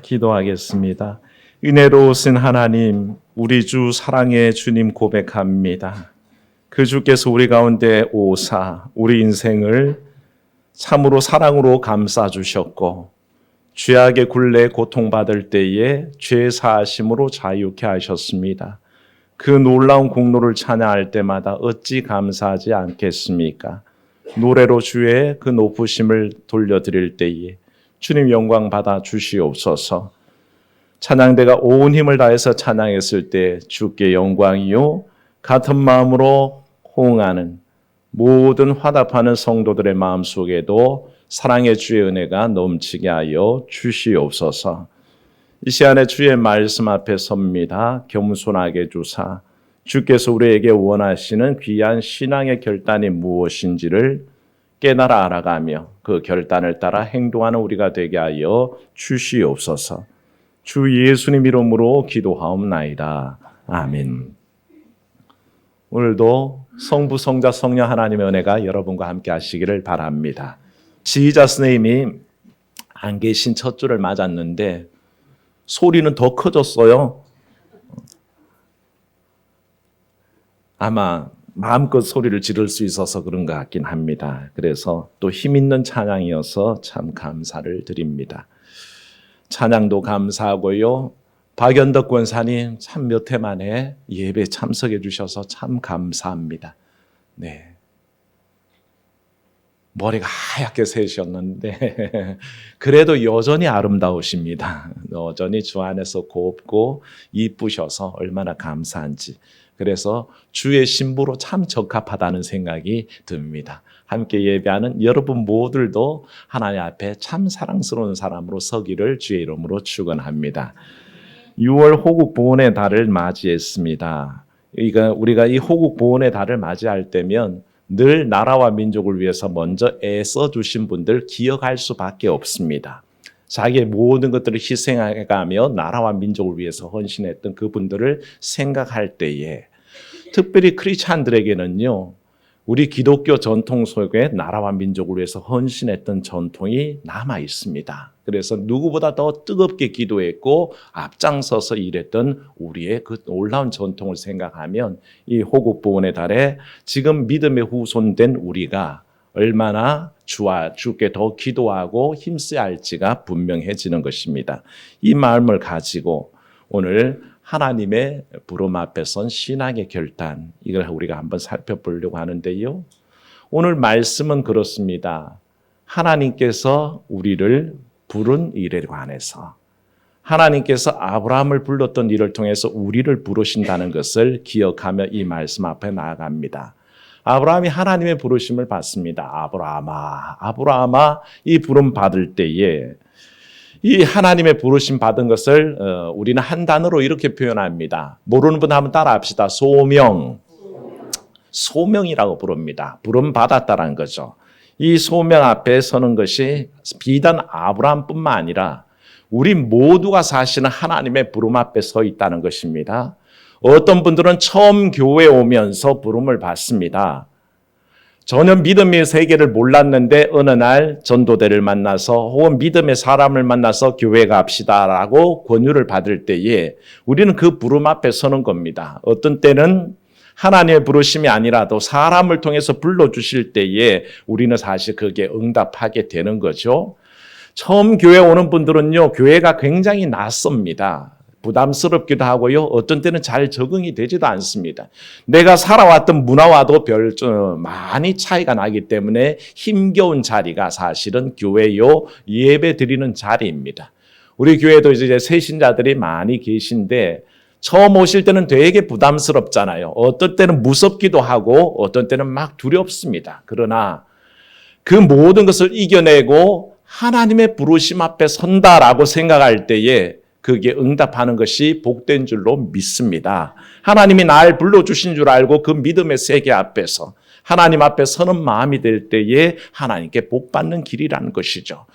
기도하겠습니다. 은혜로우신 하나님, 우리 주 사랑의 주님 고백합니다. 그 주께서 우리 가운데 오사 우리 인생을 참으로 사랑으로 감싸주셨고 죄악의 굴레 고통받을 때에 죄 사하심으로 자유케 하셨습니다. 그 놀라운 공로를 찬양할 때마다 어찌 감사하지 않겠습니까? 노래로 주의 그 높으심을 돌려드릴 때에 주님 영광 받아 주시옵소서. 찬양대가 온 힘을 다해서 찬양했을 때 주께 영광이요 같은 마음으로 호응하는 모든 화답하는 성도들의 마음속에도 사랑의 주의 은혜가 넘치게 하여 주시옵소서. 이 시간에 주의 말씀 앞에 섭니다. 겸손하게 주사 주께서 우리에게 원하시는 귀한 신앙의 결단이 무엇인지를 깨달아 알아가며 그 결단을 따라 행동하는 우리가 되게 하여 주시옵소서. 주 예수님 이름으로 기도하옵나이다. 아멘. 오늘도 성부, 성자, 성령 하나님의 은혜가 여러분과 함께 하시기를 바랍니다. 지휘자 선생님이 안 계신 첫 주를 맞았는데 소리는 더 커졌어요. 아마 마음껏 소리를 지를 수 있어서 그런 것 같긴 합니다. 그래서 또 힘 있는 찬양이어서 참 감사를 드립니다. 찬양도 감사하고요. 박연덕 권사님 참 몇 해 만에 예배 참석해 주셔서 참 감사합니다. 네. 머리가 하얗게 새셨는데 그래도 여전히 아름다우십니다. 여전히 주 안에서 곱고 이쁘셔서 얼마나 감사한지. 그래서 주의 신부로 참 적합하다는 생각이 듭니다. 함께 예배하는 여러분 모두도 하나님 앞에 참 사랑스러운 사람으로 서기를 주의 이름으로 축원합니다. 6월 호국 보훈의 달을 맞이했습니다. 우리가 이 호국 보훈의 달을 맞이할 때면 늘 나라와 민족을 위해서 먼저 애써 주신 분들 기억할 수밖에 없습니다. 자기의 모든 것들을 희생해가며 나라와 민족을 위해서 헌신했던 그분들을 생각할 때에 특별히 크리스찬들에게는요. 우리 기독교 전통 속에 나라와 민족을 위해서 헌신했던 전통이 남아 있습니다. 그래서 누구보다 더 뜨겁게 기도했고 앞장서서 일했던 우리의 그 놀라운 전통을 생각하면 이 호국 보훈의 달에 지금 믿음의 후손된 우리가 얼마나 주께 더 기도하고 힘써야 할지가 분명해지는 것입니다. 이 마음을 가지고 오늘 하나님의 부름 앞에 선 신앙의 결단, 이걸 우리가 한번 살펴보려고 하는데요. 오늘 말씀은 그렇습니다. 하나님께서 우리를 부른 일에 관해서 하나님께서 아브라함을 불렀던 일을 통해서 우리를 부르신다는 것을 기억하며 이 말씀 앞에 나아갑니다. 아브라함이 하나님의 부르심을 받습니다. 아브라함아, 아브라함아, 이 부름 받을 때에 이 하나님의 부르심 받은 것을 우리는 한 단어로 이렇게 표현합니다. 모르는 분 한번 따라합시다. 소명. 소명이라고 부릅니다. 부름 받았다라는 거죠. 이 소명 앞에 서는 것이 비단 아브라함뿐만 아니라 우리 모두가 사시는 하나님의 부름 앞에 서 있다는 것입니다. 어떤 분들은 처음 교회에 오면서 부름을 받습니다. 전혀 믿음의 세계를 몰랐는데 어느 날 전도대를 만나서 혹은 믿음의 사람을 만나서 교회 갑시다라고 권유를 받을 때에 우리는 그 부름 앞에 서는 겁니다. 어떤 때는 하나님의 부르심이 아니라도 사람을 통해서 불러주실 때에 우리는 사실 그게 응답하게 되는 거죠. 처음 교회 오는 분들은요, 교회가 굉장히 낯섭니다. 부담스럽기도 하고요. 어떤 때는 잘 적응이 되지도 않습니다. 내가 살아왔던 문화와도 많이 차이가 나기 때문에 힘겨운 자리가 사실은 교회요 예배 드리는 자리입니다. 우리 교회도 이제 새신자들이 많이 계신데 처음 오실 때는 되게 부담스럽잖아요. 어떤 때는 무섭기도 하고 어떤 때는 막 두렵습니다. 그러나 그 모든 것을 이겨내고 하나님의 부르심 앞에 선다라고 생각할 때에 그게 응답하는 것이 복된 줄로 믿습니다. 하나님이 날 불러주신 줄 알고 그 믿음의 세계 앞에서 하나님 앞에 서는 마음이 될 때에 하나님께 복받는 길이라는 것이죠.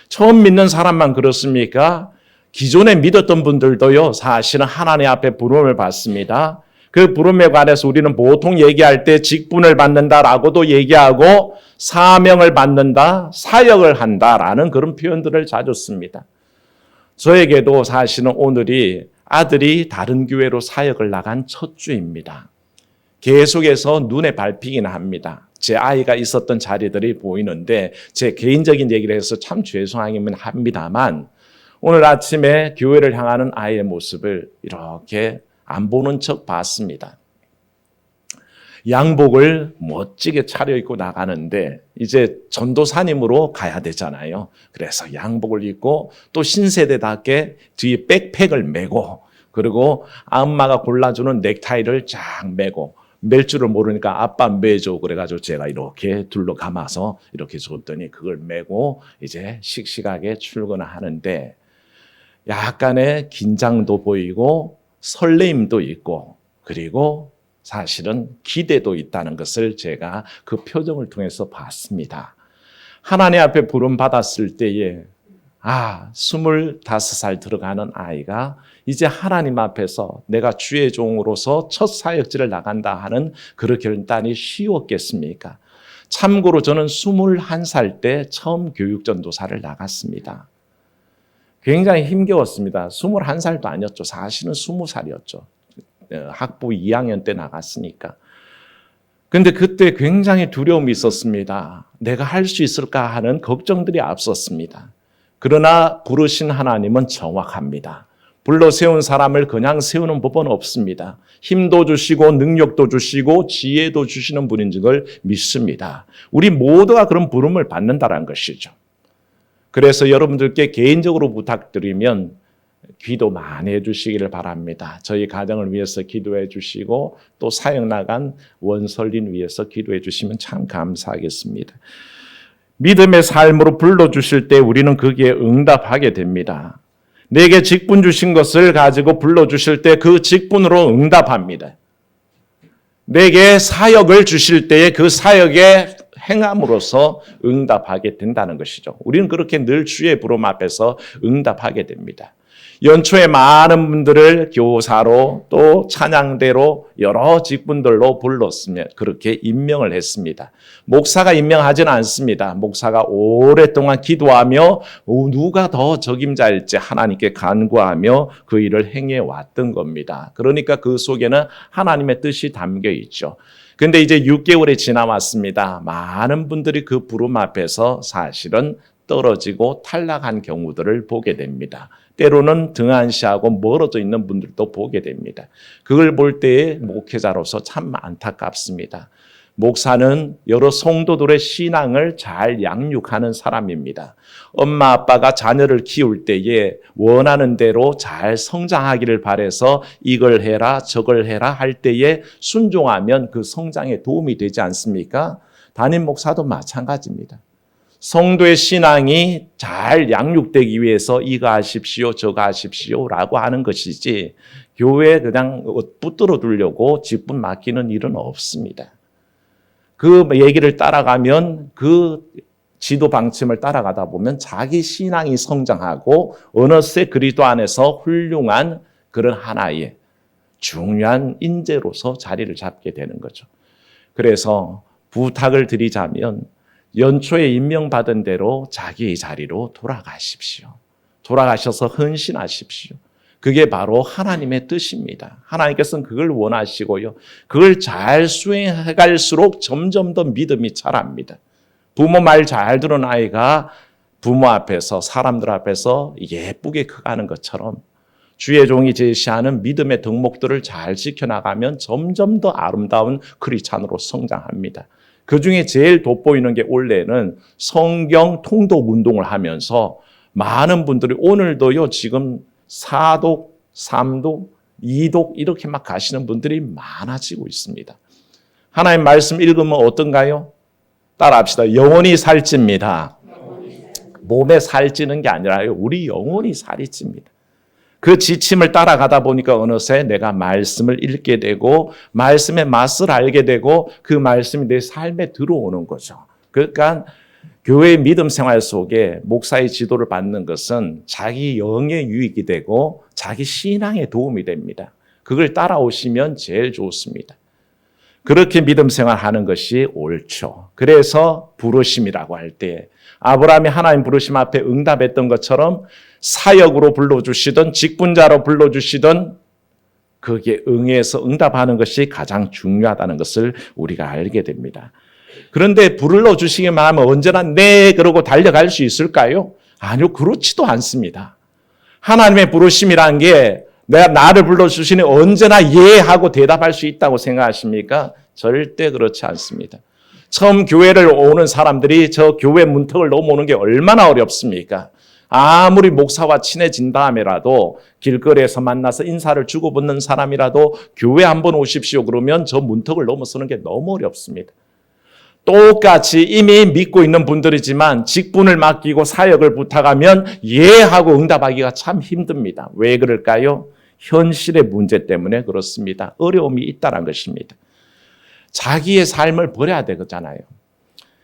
처음 믿는 사람만 그렇습니까? 기존에 믿었던 분들도요, 사실은 하나님 앞에 부름을 받습니다. 그 부름에 관해서 우리는 보통 얘기할 때 직분을 받는다라고도 얘기하고 사명을 받는다, 사역을 한다라는 그런 표현들을 자주 씁니다. 저에게도 사실은 오늘이 아들이 다른 교회로 사역을 나간 첫 주입니다. 계속해서 눈에 밟히긴 합니다. 제 아이가 있었던 자리들이 보이는데 제 개인적인 얘기를 해서 참 죄송하기는 합니다만 오늘 아침에 교회를 향하는 아이의 모습을 이렇게 안 보는 척 봤습니다. 양복을 멋지게 차려입고 나가는데 이제 전도사님으로 가야 되잖아요. 그래서 양복을 입고 또 신세대답게 뒤에 백팩을 메고 그리고 엄마가 골라주는 넥타이를 쫙 메고 멜 줄을 모르니까 아빠 매줘 그래가지고 제가 이렇게 둘러 감아서 이렇게 줬더니 그걸 메고 이제 씩씩하게 출근을 하는데 약간의 긴장도 보이고 설레임도 있고 그리고 사실은 기대도 있다는 것을 제가 그 표정을 통해서 봤습니다. 하나님 앞에 부름 받았을 때에 25살 들어가는 아이가 이제 하나님 앞에서 내가 주의 종으로서 첫 사역지를 나간다 하는 그 결단이 쉬웠겠습니까? 참고로 저는 21살 때 처음 교육전도사를 나갔습니다. 굉장히 힘겨웠습니다. 21살도 아니었죠. 사실은 20살이었죠. 학부 2학년 때 나갔으니까. 근데 그때 굉장히 두려움이 있었습니다. 내가 할 수 있을까 하는 걱정들이 앞섰습니다. 그러나 부르신 하나님은 정확합니다. 불러 세운 사람을 그냥 세우는 법은 없습니다. 힘도 주시고 능력도 주시고 지혜도 주시는 분인 줄 믿습니다. 우리 모두가 그런 부름을 받는다는 것이죠. 그래서 여러분들께 개인적으로 부탁드리면 기도 많이 해주시기를 바랍니다. 저희 가정을 위해서 기도해 주시고 또 사역 나간 원설린 위해서 기도해 주시면 참 감사하겠습니다. 믿음의 삶으로 불러주실 때 우리는 거기에 응답하게 됩니다. 내게 직분 주신 것을 가지고 불러주실 때 그 직분으로 응답합니다. 내게 사역을 주실 때에 그 사역에 행함으로써 응답하게 된다는 것이죠. 우리는 그렇게 늘 주의 부름 앞에서 응답하게 됩니다. 연초에 많은 분들을 교사로 또 찬양대로 여러 직분들로 불렀으면 그렇게 임명을 했습니다. 목사가 임명하지는 않습니다. 목사가 오랫동안 기도하며 누가 더 적임자일지 하나님께 간구하며 그 일을 행해 왔던 겁니다. 그러니까 그 속에는 하나님의 뜻이 담겨 있죠. 근데 이제 6개월이 지나왔습니다. 많은 분들이 그 부름 앞에서 사실은 떨어지고 탈락한 경우들을 보게 됩니다. 때로는 등한시하고 멀어져 있는 분들도 보게 됩니다. 그걸 볼 때에 목회자로서 참 안타깝습니다. 목사는 여러 성도들의 신앙을 잘 양육하는 사람입니다. 엄마 아빠가 자녀를 키울 때에 원하는 대로 잘 성장하기를 바라서 이걸 해라 저걸 해라 할 때에 순종하면 그 성장에 도움이 되지 않습니까? 담임 목사도 마찬가지입니다. 성도의 신앙이 잘 양육되기 위해서 이거 하십시오 저거 하십시오라고 하는 것이지 교회에 그냥 붙들어 두려고 직분 맡기는 일은 없습니다. 그 얘기를 따라가면 그 지도 방침을 따라가다 보면 자기 신앙이 성장하고 어느새 그리스도 안에서 훌륭한 그런 하나의 중요한 인재로서 자리를 잡게 되는 거죠. 그래서 부탁을 드리자면 연초에 임명받은 대로 자기의 자리로 돌아가십시오. 돌아가셔서 헌신하십시오. 그게 바로 하나님의 뜻입니다. 하나님께서는 그걸 원하시고요. 그걸 잘 수행해 갈수록 점점 더 믿음이 자랍니다. 부모 말 잘 들은 아이가 부모 앞에서 사람들 앞에서 예쁘게 커가는 것처럼 주의 종이 제시하는 믿음의 덕목들을 잘 지켜나가면 점점 더 아름다운 크리스찬으로 성장합니다. 그중에 제일 돋보이는 게 원래는 성경 통독 운동을 하면서 많은 분들이 오늘도요 지금 4독, 3독, 2독 이렇게 막 가시는 분들이 많아지고 있습니다. 하나님 말씀 읽으면 어떤가요? 따라합시다. 영혼이 살찝니다. 몸에 살찌는 게 아니라요. 우리 영혼이 살이 찝니다. 그 지침을 따라가다 보니까 어느새 내가 말씀을 읽게 되고 말씀의 맛을 알게 되고 그 말씀이 내 삶에 들어오는 거죠. 그러니까 교회의 믿음 생활 속에 목사의 지도를 받는 것은 자기 영의 유익이 되고 자기 신앙에 도움이 됩니다. 그걸 따라오시면 제일 좋습니다. 그렇게 믿음 생활하는 것이 옳죠. 그래서 부르심이라고 할 때 아브라함이 하나님 부르심 앞에 응답했던 것처럼 사역으로 불러주시든 직분자로 불러주시든 거기에 응해서 응답하는 것이 가장 중요하다는 것을 우리가 알게 됩니다. 그런데 불러주시기만 하면 언제나 네 그러고 달려갈 수 있을까요? 아니요, 그렇지도 않습니다. 하나님의 부르심이란 게 내가 나를 불러주시니 언제나 예 하고 대답할 수 있다고 생각하십니까? 절대 그렇지 않습니다. 처음 교회를 오는 사람들이 저 교회 문턱을 넘어오는 게 얼마나 어렵습니까? 아무리 목사와 친해진 다음에라도 길거리에서 만나서 인사를 주고받는 사람이라도 교회 한번 오십시오 그러면 저 문턱을 넘어서는 게 너무 어렵습니다. 똑같이 이미 믿고 있는 분들이지만 직분을 맡기고 사역을 부탁하면 예 하고 응답하기가 참 힘듭니다. 왜 그럴까요? 현실의 문제 때문에 그렇습니다. 어려움이 있다는 것입니다. 자기의 삶을 버려야 되잖아요.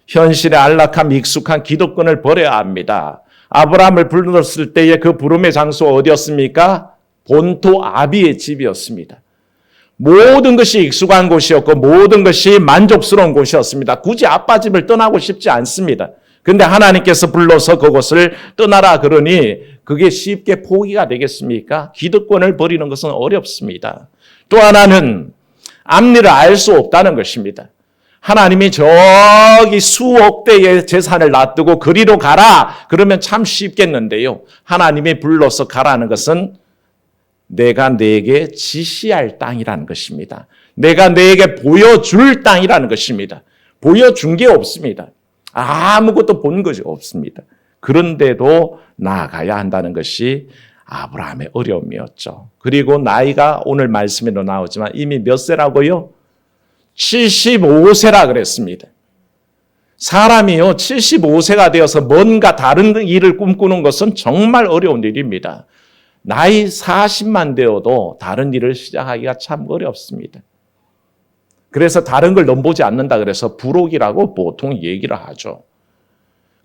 현실의 안락함, 익숙한 기득권을 버려야 합니다. 아브라함을 불렀을 때의 그 부름의 장소가 어디였습니까? 본토 아비의 집이었습니다. 모든 것이 익숙한 곳이었고 모든 것이 만족스러운 곳이었습니다. 굳이 아빠 집을 떠나고 싶지 않습니다. 그런데 하나님께서 불러서 그곳을 떠나라 그러니 그게 쉽게 포기가 되겠습니까? 기득권을 버리는 것은 어렵습니다. 또 하나는 앞니를 알 수 없다는 것입니다. 하나님이 저기 수억 대의 재산을 놔두고 그리로 가라 그러면 참 쉽겠는데요. 하나님이 불러서 가라는 것은 내가 네게 지시할 땅이라는 것입니다. 내가 네게 보여줄 땅이라는 것입니다. 보여준 게 없습니다. 아무것도 본 것이 없습니다. 그런데도 나아가야 한다는 것이 아브라함의 어려움이었죠. 그리고 나이가 오늘 말씀에도 나오지만 이미 몇 세라고요? 75세라 그랬습니다. 사람이요 75세가 되어서 뭔가 다른 일을 꿈꾸는 것은 정말 어려운 일입니다. 나이 40만 되어도 다른 일을 시작하기가 참 어렵습니다. 그래서 다른 걸 넘보지 않는다 그래서 부록이라고 보통 얘기를 하죠.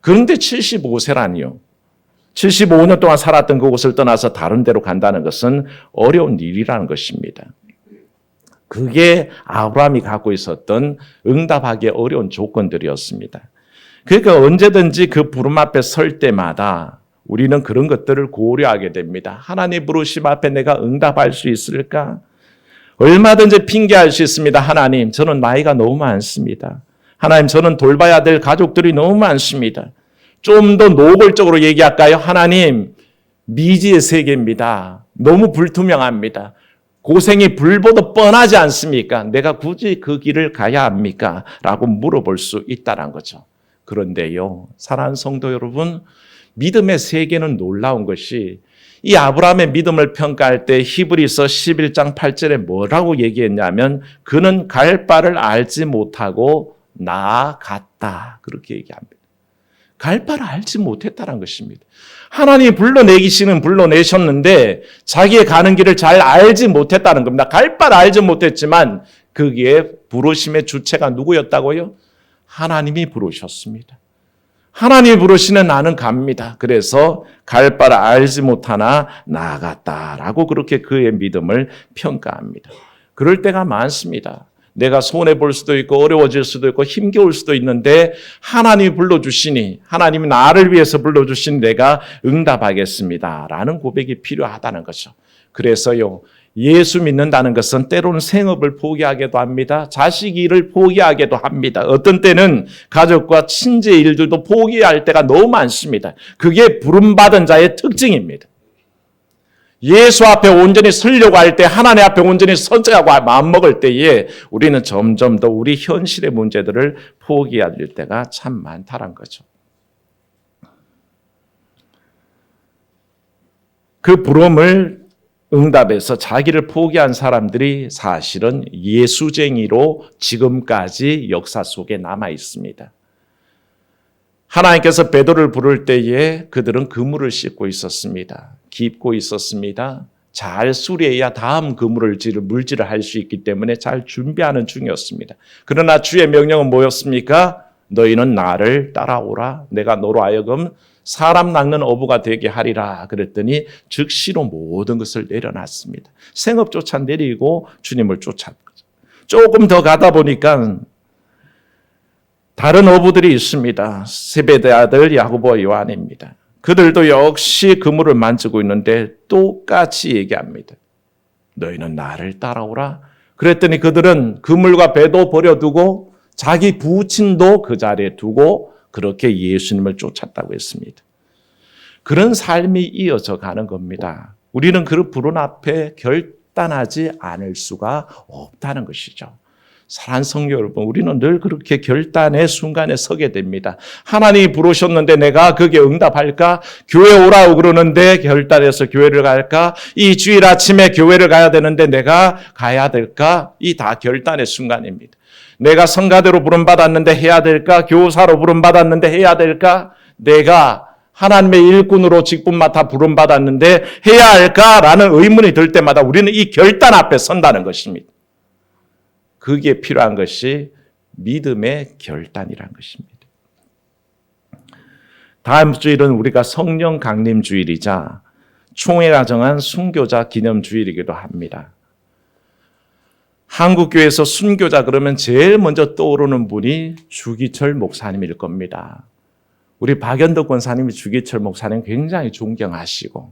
그런데 75세라니요. 75년 동안 살았던 그곳을 떠나서 다른 데로 간다는 것은 어려운 일이라는 것입니다. 그게 아브라함이 갖고 있었던 응답하기 어려운 조건들이었습니다. 그러니까 언제든지 그 부름 앞에 설 때마다 우리는 그런 것들을 고려하게 됩니다. 하나님 부르심 앞에 내가 응답할 수 있을까? 얼마든지 핑계할 수 있습니다. 하나님, 저는 나이가 너무 많습니다. 하나님, 저는 돌봐야 될 가족들이 너무 많습니다. 좀 더 노골적으로 얘기할까요? 하나님, 미지의 세계입니다. 너무 불투명합니다. 고생이 불보듯 뻔하지 않습니까? 내가 굳이 그 길을 가야 합니까? 라고 물어볼 수 있다는 거죠. 그런데요, 사랑하는 성도 여러분, 믿음의 세계는 놀라운 것이 이 아브라함의 믿음을 평가할 때 히브리서 11장 8절에 뭐라고 얘기했냐면 그는 갈 바를 알지 못하고 나아갔다. 그렇게 얘기합니다. 갈 바를 알지 못했다는 것입니다. 하나님이 불러내셨는데 자기의 가는 길을 잘 알지 못했다는 겁니다. 갈 바를 알지 못했지만 거기에 부르심의 주체가 누구였다고요? 하나님이 부르셨습니다. 하나님이 부르시는 나는 갑니다. 그래서 갈 바를 알지 못하나 나아갔다라고 그렇게 그의 믿음을 평가합니다. 그럴 때가 많습니다. 내가 손해볼 수도 있고 어려워질 수도 있고 힘겨울 수도 있는데 하나님이 불러주시니 하나님이 나를 위해서 불러주신 내가 응답하겠습니다. 라는 고백이 필요하다는 거죠. 그래서요. 예수 믿는다는 것은 때로는 생업을 포기하기도 합니다. 자식 일을 포기하기도 합니다. 어떤 때는 가족과 친지 일들도 포기할 때가 너무 많습니다. 그게 부름받은 자의 특징입니다. 예수 앞에 온전히 서려고 할 때 하나님 앞에 온전히 선택하고 마음먹을 때에 우리는 점점 더 우리 현실의 문제들을 포기할 때가 참 많다는 거죠. 그 부름을 응답해서 자기를 포기한 사람들이 사실은 예수쟁이로 지금까지 역사 속에 남아 있습니다. 하나님께서 베드로를 부를 때에 그들은 그물을 씻고 있었습니다. 깁고 있었습니다. 잘 수리해야 다음 그물을 물질을 할 수 있기 때문에 잘 준비하는 중이었습니다. 그러나 주의 명령은 뭐였습니까? 너희는 나를 따라오라. 내가 너로 하여금 사람 낚는 어부가 되게 하리라 그랬더니 즉시로 모든 것을 내려놨습니다. 생업조차 내리고 주님을 쫓았죠. 조금 더 가다 보니까 다른 어부들이 있습니다. 세베대 아들 야고보와 요한입니다. 그들도 역시 그물을 만지고 있는데 똑같이 얘기합니다. 너희는 나를 따라오라. 그랬더니 그들은 그물과 배도 버려두고 자기 부친도 그 자리에 두고 그렇게 예수님을 쫓았다고 했습니다. 그런 삶이 이어져 가는 겁니다. 우리는 그 불운 앞에 결단하지 않을 수가 없다는 것이죠. 사랑하는 성도 여러분, 우리는 늘 그렇게 결단의 순간에 서게 됩니다. 하나님이 부르셨는데 내가 거기에 응답할까? 교회 오라고 그러는데 결단해서 교회를 갈까? 이 주일 아침에 교회를 가야 되는데 내가 가야 될까? 이 다 결단의 순간입니다. 내가 성가대로 부름받았는데 해야 될까? 교사로 부름받았는데 해야 될까? 내가 하나님의 일꾼으로 직분 맡아 부름받았는데 해야 할까라는 의문이 들 때마다 우리는 이 결단 앞에 선다는 것입니다. 그게 필요한 것이 믿음의 결단이라는 것입니다. 다음 주일은 우리가 성령 강림 주일이자 총회가 정한 순교자 기념 주일이기도 합니다. 한국교회에서 순교자 그러면 제일 먼저 떠오르는 분이 주기철 목사님일 겁니다. 우리 박연덕 권사님이 주기철 목사님 굉장히 존경하시고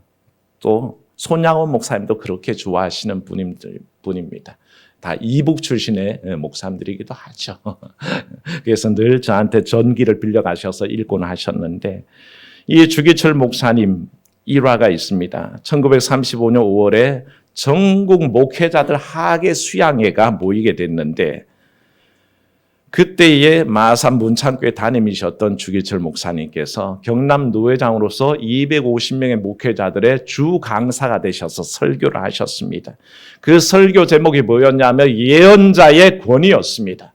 또 손양원 목사님도 그렇게 좋아하시는 분입니다. 다 이북 출신의 목사님들이기도 하죠. 그래서 늘 저한테 전기를 빌려가셔서 읽곤 하셨는데 이 주기철 목사님 일화가 있습니다. 1935년 5월에 전국 목회자들 하계 수양회가 모이게 됐는데 그때의 마산 문창교회 담임이셨던 주기철 목사님께서 경남 노회장으로서 250명의 목회자들의 주 강사가 되셔서 설교를 하셨습니다. 그 설교 제목이 뭐였냐면 예언자의 권위였습니다.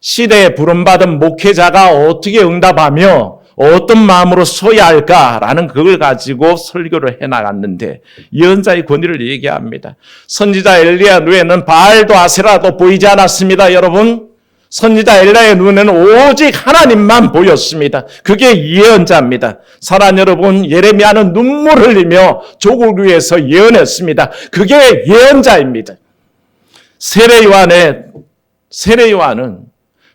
시대에 부름받은 목회자가 어떻게 응답하며 어떤 마음으로 서야 할까라는 그걸 가지고 설교를 해나갔는데 예언자의 권위를 얘기합니다. 선지자 엘리야 눈에는 바알도 아세라도 보이지 않았습니다. 여러분. 선지자 엘리야의 눈에는 오직 하나님만 보였습니다. 그게 예언자입니다. 사랑하는 여러분, 예레미야는 눈물 흘리며 조국을 위해서 예언했습니다. 그게 예언자입니다. 세례 요한은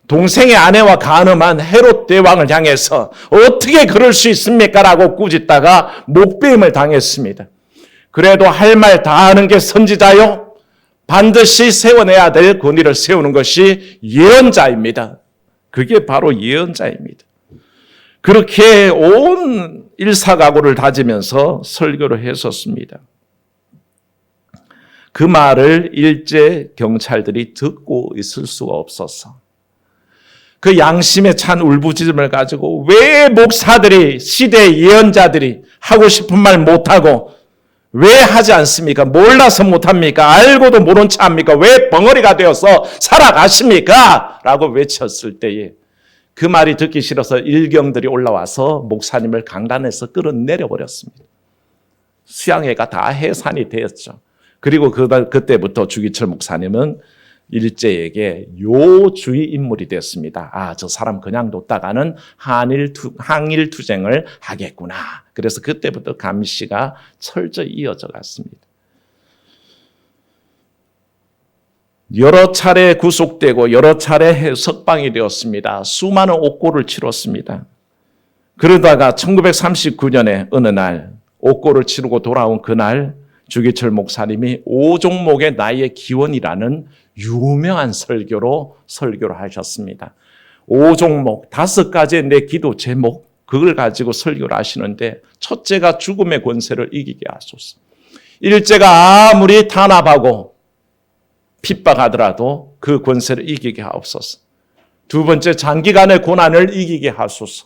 동생의 아내와 간음한 헤롯 대왕을 향해서 어떻게 그럴 수 있습니까? 라고 꾸짖다가 목배임을 당했습니다. 그래도 할 말 다 하는 게 선지자요? 반드시 세워내야 될 권위를 세우는 것이 예언자입니다. 그게 바로 예언자입니다. 그렇게 온 일사각오를 다지면서 설교를 했었습니다. 그 말을 일제 경찰들이 듣고 있을 수가 없어서 그 양심에 찬 울부짖음을 가지고 왜 목사들이 시대의 예언자들이 하고 싶은 말 못하고 왜 하지 않습니까? 몰라서 못합니까? 알고도 모른 체 합니까? 왜 벙어리가 되어서 살아가십니까? 라고 외쳤을 때에 그 말이 듣기 싫어서 일경들이 올라와서 목사님을 강단에서 끌어내려 버렸습니다. 수양회가 다 해산이 되었죠. 그리고 그때부터 주기철 목사님은 일제에게 요주의 인물이 됐습니다. 아, 저 사람 그냥 뒀다가는 항일 투쟁을 하겠구나. 그래서 그때부터 감시가 철저히 이어져 갔습니다. 여러 차례 구속되고 여러 차례 석방이 되었습니다. 수많은 옥고를 치렀습니다. 그러다가 1939년에 어느 날 옥고를 치르고 돌아온 그날 주기철 목사님이 오종목의 나의 기원이라는 유명한 설교를 하셨습니다. 오종목 5가지의 내 기도 제목 그걸 가지고 설교를 하시는데 첫째가 죽음의 권세를 이기게 하소서. 일제가 아무리 탄압하고 핍박하더라도 그 권세를 이기게 하옵소서. 두 번째 장기간의 고난을 이기게 하소서.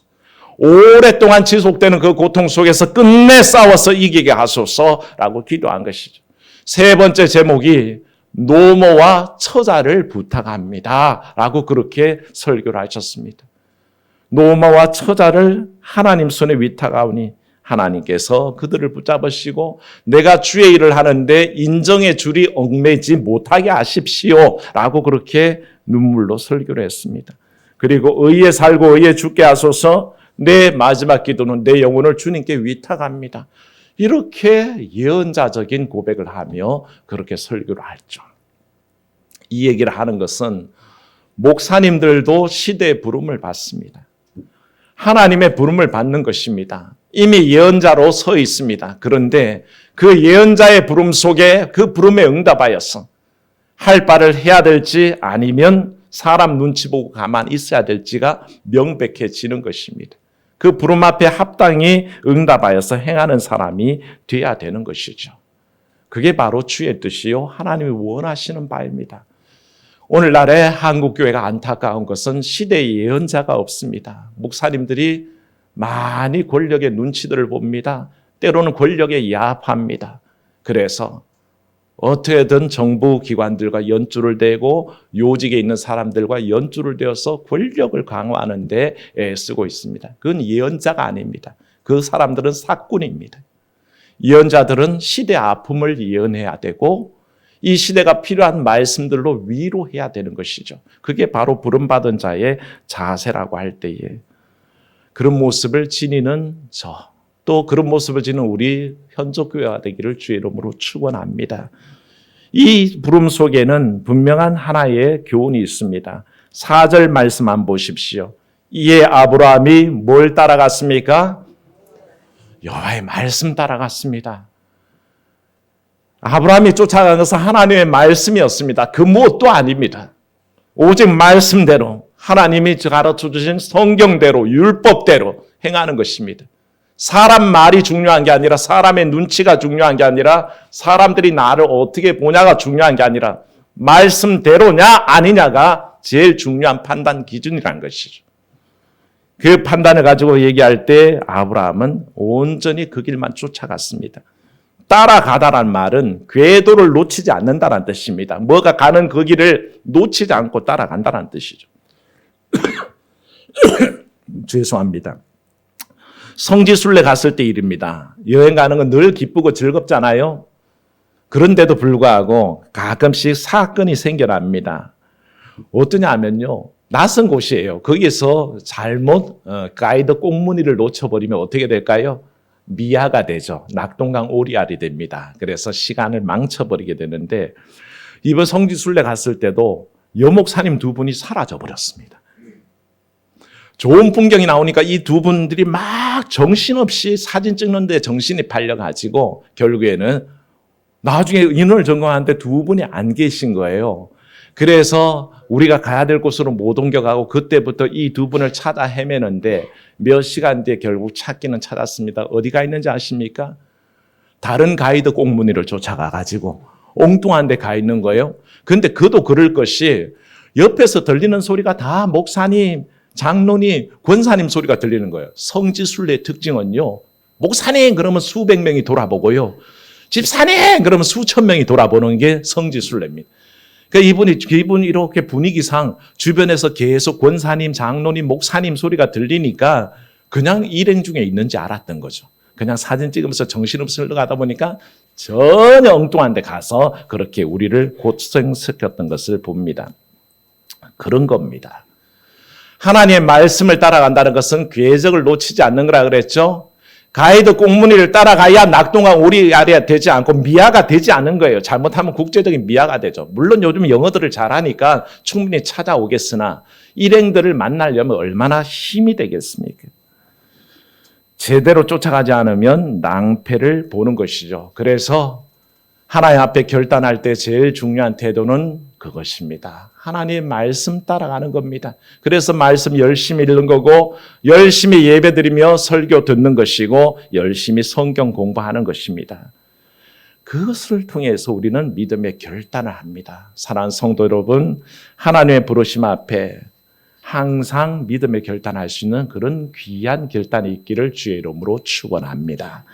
오랫동안 지속되는 그 고통 속에서 끝내 싸워서 이기게 하소서라고 기도한 것이죠. 세 번째 제목이 노모와 처자를 부탁합니다 라고 그렇게 설교를 하셨습니다. 노모와 처자를 하나님 손에 위탁하오니 하나님께서 그들을 붙잡으시고 내가 주의 일을 하는데 인정의 줄이 얽매지 못하게 하십시오 라고 그렇게 눈물로 설교를 했습니다. 그리고 의에 살고 의에 죽게 하소서. 내 마지막 기도는 내 영혼을 주님께 위탁합니다. 이렇게 예언자적인 고백을 하며 그렇게 설교를 했죠. 이 얘기를 하는 것은 목사님들도 시대의 부름을 받습니다. 하나님의 부름을 받는 것입니다. 이미 예언자로 서 있습니다. 그런데 그 예언자의 부름 속에 그 부름에 응답하여서 할 바를 해야 될지 아니면 사람 눈치 보고 가만히 있어야 될지가 명백해지는 것입니다. 그 부름 앞에 합당히 응답하여서 행하는 사람이 되어야 되는 것이죠. 그게 바로 주의 뜻이요 하나님이 원하시는 바입니다. 오늘날의 한국교회가 안타까운 것은 시대의 예언자가 없습니다. 목사님들이 많이 권력의 눈치들을 봅니다. 때로는 권력에 야합합니다. 그래서 어떻게든 정부 기관들과 연줄을 대고 요직에 있는 사람들과 연줄을 대어서 권력을 강화하는 데 애쓰고 있습니다. 그건 예언자가 아닙니다. 그 사람들은 사꾼입니다. 예언자들은 시대 아픔을 예언해야 되고 이 시대가 필요한 말씀들로 위로해야 되는 것이죠. 그게 바로 부름받은 자의 자세라고 할 때에 그런 모습을 지니는 또 그런 모습을 지니는 우리 현족교회가 되기를 주의 이름으로 축원합니다. 이 부름 속에는 분명한 하나의 교훈이 있습니다. 4절 말씀 한번 보십시오. 이에 아브라함이 뭘 따라갔습니까? 여호와의 말씀 따라갔습니다. 아브라함이 쫓아간 것은 하나님의 말씀이었습니다. 그 무엇도 아닙니다. 오직 말씀대로 하나님이 가르쳐 주신 성경대로 율법대로 행하는 것입니다. 사람 말이 중요한 게 아니라 사람의 눈치가 중요한 게 아니라 사람들이 나를 어떻게 보냐가 중요한 게 아니라 말씀대로냐 아니냐가 제일 중요한 판단 기준이라는 것이죠. 그 판단을 가지고 얘기할 때 아브라함은 온전히 그 길만 쫓아갔습니다. 따라가다란 말은 궤도를 놓치지 않는다는 뜻입니다. 뭐가 가는 그 길을 놓치지 않고 따라간다는 뜻이죠. 죄송합니다. 성지순례 갔을 때 일입니다. 여행 가는 건 늘 기쁘고 즐겁잖아요. 그런데도 불구하고 가끔씩 사건이 생겨납니다. 어떠냐면요. 낯선 곳이에요. 거기서 잘못 가이드 꽁무니를 놓쳐버리면 어떻게 될까요? 미아가 되죠. 낙동강 오리알이 됩니다. 그래서 시간을 망쳐버리게 되는데 이번 성지순례 갔을 때도 여목사님 두 분이 사라져 버렸습니다. 좋은 풍경이 나오니까 이 두 분들이 막 정신없이 사진 찍는데 정신이 팔려가지고 결국에는 나중에 인원을 점검하는데 두 분이 안 계신 거예요. 그래서 우리가 가야 될 곳으로 못 옮겨가고 그때부터 이 두 분을 찾아 헤매는데 몇 시간 뒤에 결국 찾기는 찾았습니다. 어디가 있는지 아십니까? 다른 가이드 꽁무니를 쫓아가가지고 엉뚱한 데 가 있는 거예요. 근데 그도 그럴 것이 옆에서 들리는 소리가 다 목사님, 장로님, 권사님 소리가 들리는 거예요. 성지순례의 특징은요. 목사님 그러면 수백 명이 돌아보고요. 집사님 그러면 수천 명이 돌아보는 게 성지순례입니다. 그러니까 이분이 이렇게 분위기상 주변에서 계속 권사님, 장로님, 목사님 소리가 들리니까 그냥 일행 중에 있는지 알았던 거죠. 그냥 사진 찍으면서 정신없이 흘러가다 보니까 전혀 엉뚱한 데 가서 그렇게 우리를 고생시켰던 것을 봅니다. 그런 겁니다. 하나님의 말씀을 따라간다는 것은 궤적을 놓치지 않는 거라 그랬죠. 가이드 꽁무니를 따라가야 낙동강 오리알이 되지 않고 미아가 되지 않은 거예요. 잘못하면 국제적인 미아가 되죠. 물론 요즘 영어들을 잘하니까 충분히 찾아오겠으나 일행들을 만나려면 얼마나 힘이 되겠습니까? 제대로 쫓아가지 않으면 낭패를 보는 것이죠. 그래서 하나님 앞에 결단할 때 제일 중요한 태도는 그것입니다. 하나님의 말씀 따라가는 겁니다. 그래서 말씀 열심히 읽는 거고 열심히 예배드리며 설교 듣는 것이고 열심히 성경 공부하는 것입니다. 그것을 통해서 우리는 믿음의 결단을 합니다. 사랑하는 성도 여러분, 하나님의 부르심 앞에 항상 믿음의 결단할 수 있는 그런 귀한 결단이 있기를 주의 이름으로 축원합니다.